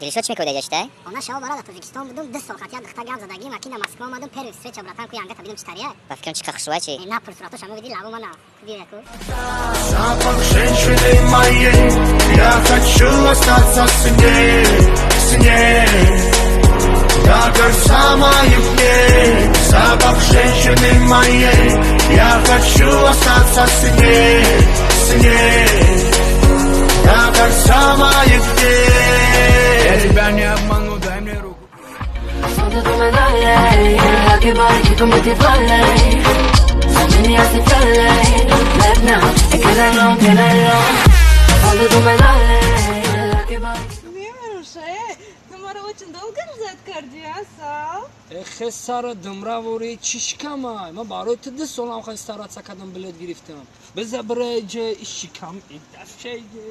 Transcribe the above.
گریشو چی میکنی گشته؟ آنا شما برای تاجیکستان بودم 10 سال خاطر دختر گام زدگی ماکینا مسکو اومدم پرو استرچ براتم کوی انگت ببینم چی طریه و فکرم چی خخشوه چی؟ نه پرسراتو شما видели لابو مانا دیگه کو Запах женщины моей, я хочу остаться с ней, до конца моих дней. Запах женщины моей, я хочу остаться с ней, до конца моих дней. Я тебя не обману, дай мне руку. Solo tú me dale, la que va y tú me te vale. Samini hace chale, let now, es que la long, que la long. Solo tú me dale, la que va. Не, Маруша, Тамара очень долго ждать кардиаса. эх сара дымравори чишкама ма барои ты 10 солам хай стараться кадам билет гирифтам биза бреже ишикам идафшейге